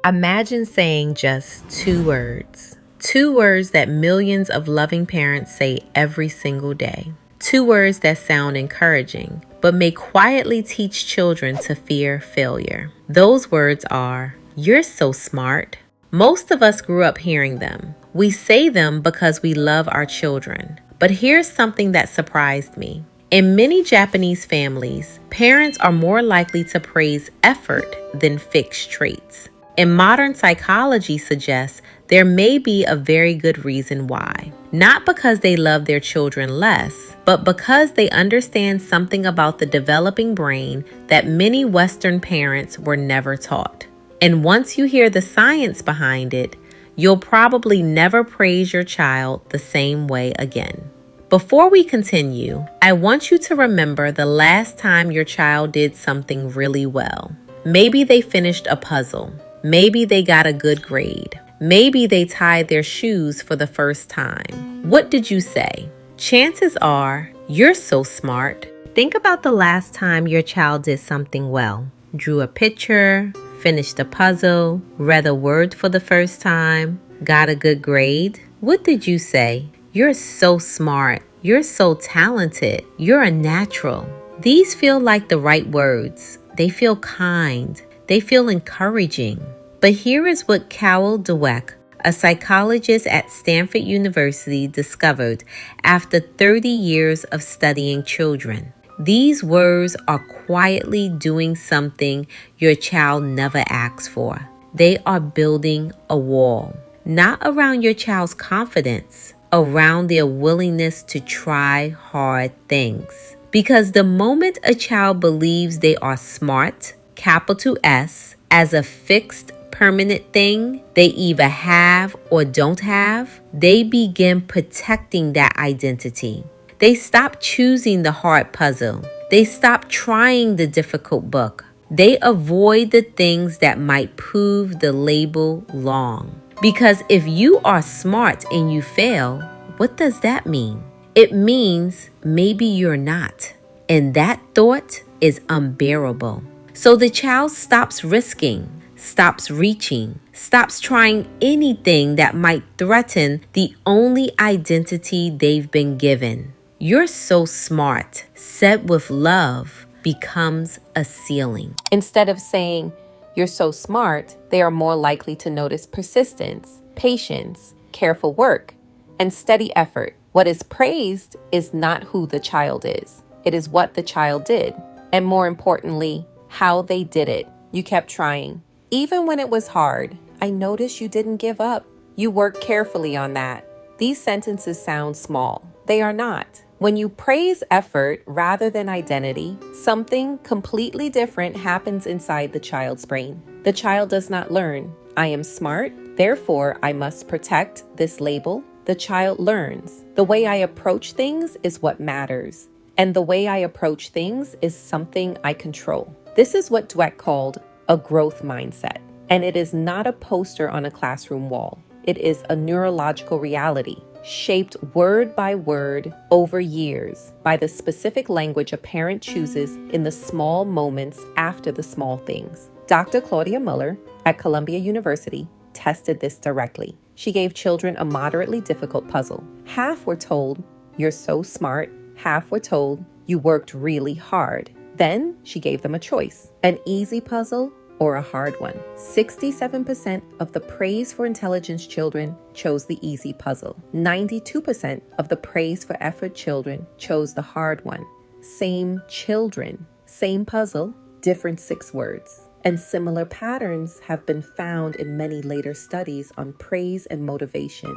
Imagine saying just two words. Two words that millions of loving parents say every single day. Two words that sound encouraging, but may quietly teach children to fear failure. Those words are, "You're so smart." Most of us grew up hearing them. We say them because we love our children. But here's something that surprised me. In many Japanese families, parents are more likely to praise effort than fixed traits. And modern psychology suggests there may be a very good reason why. Not because they love their children less, but because they understand something about the developing brain that many Western parents were never taught. And once you hear the science behind it, you'll probably never praise your child the same way again. Before we continue, I want you to remember the last time your child did something really well. Maybe they finished a puzzle. Maybe they got a good grade. Maybe they tied their shoes for the first time. What did you say? Chances are, "You're so smart." Think about the last time your child did something well. Drew a picture, finished a puzzle, read a word for the first time, got a good grade. What did you say? "You're so smart. You're so talented. You're a natural." These feel like the right words. They feel kind. They feel encouraging. But here is what Dweck, a psychologist at Stanford University, discovered after 30 years of studying children. These words are quietly doing something your child never asked for. They are building a wall, not around your child's confidence, around their willingness to try hard things. Because the moment a child believes they are smart, capital S, as a fixed, permanent thing they either have or don't have, they begin protecting that identity. They stop choosing the hard puzzle. They stop trying the difficult book. They avoid the things that might prove the label wrong. Because if you are smart and you fail, what does that mean? It means maybe you're not. And that thought is unbearable. So the child stops risking, stops reaching, stops trying anything that might threaten the only identity they've been given. "You're so smart," said with love, becomes a ceiling. Instead of saying, "You're so smart," they are more likely to notice persistence, patience, careful work, and steady effort. What is praised is not who the child is. It is what the child did. And more importantly, how they did it. You kept trying. Even when it was hard, I noticed you didn't give up. You worked carefully on that. These sentences sound small. They are not. When you praise effort rather than identity, something completely different happens inside the child's brain. The child does not learn, "I am smart, therefore I must protect this label." The child learns, "The way I approach things is what matters. And the way I approach things is something I control." This is what Dweck called a growth mindset. And it is not a poster on a classroom wall. It is a neurological reality, shaped word by word over years by the specific language a parent chooses in the small moments after the small things. Dr. Claudia Muller at Columbia University tested this directly. She gave children a moderately difficult puzzle. Half were told, "You're so smart." Half were told, "You worked really hard." Then she gave them a choice, an easy puzzle or a hard one. 67% of the praise for intelligence children chose the easy puzzle. 92% of the praise for effort children chose the hard one. Same children, same puzzle, different 6 words. And similar patterns have been found in many later studies on praise and motivation.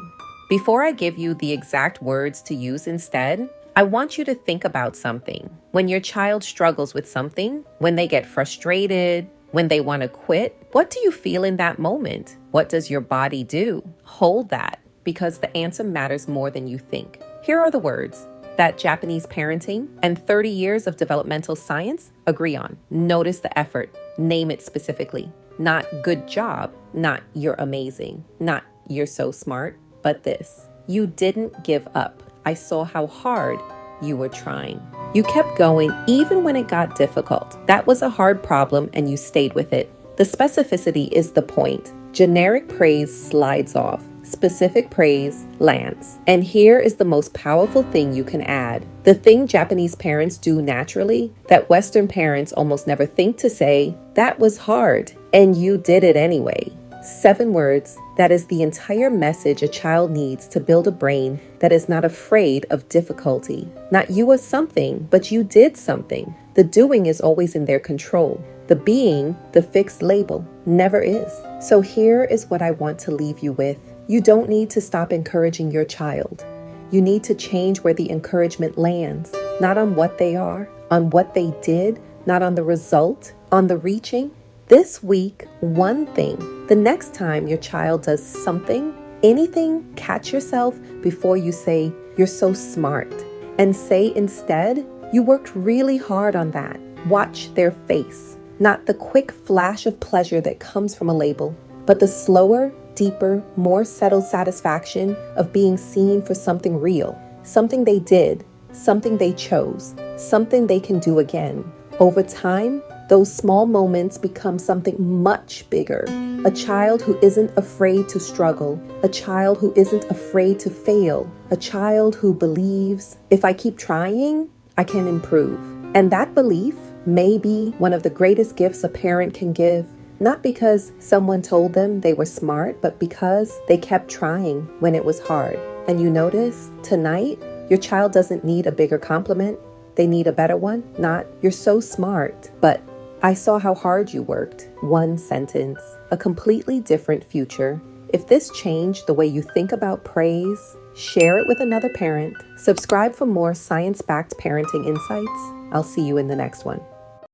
Before I give you the exact words to use instead, I want you to think about something. When your child struggles with something, when they get frustrated, when they want to quit, what do you feel in that moment? What does your body do? Hold that, because the answer matters more than you think. Here are the words that Japanese parenting and 30 years of developmental science agree on. Notice the effort. Name it specifically. Not "good job," not "you're amazing," not "you're so smart," but this: "You didn't give up. I saw how hard you were trying. You kept going even when it got difficult. That was a hard problem and you stayed with it." The specificity is the point. Generic praise slides off. Specific praise lands. And here is the most powerful thing you can add. The thing Japanese parents do naturally that Western parents almost never think to say, that was hard, and you did it anyway. 7 words. That is the entire message a child needs to build a brain that is not afraid of difficulty. Not you are something, but you did something. The doing is always in their control. The being, the fixed label, never is. So here is what I want to leave you with. You don't need to stop encouraging your child. You need to change where the encouragement lands, not on what they are, on what they did, not on the result, on the reaching. This week, one thing. The next time your child does something, anything, catch yourself before you say, you're so smart. And say instead, you worked really hard on that. Watch their face. Not the quick flash of pleasure that comes from a label, but the slower, deeper, more settled satisfaction of being seen for something real, something they did, something they chose, something they can do again. Over time, those small moments become something much bigger. A child who isn't afraid to struggle, a child who isn't afraid to fail, a child who believes, if I keep trying, I can improve. And that belief may be one of the greatest gifts a parent can give, not because someone told them they were smart, but because they kept trying when it was hard. And you notice, tonight, your child doesn't need a bigger compliment. They need a better one. Not, you're so smart, but I saw how hard you worked. One sentence, a completely different future. If this changed the way you think about praise, share it with another parent. Subscribe for more science-backed parenting insights. I'll see you in the next one.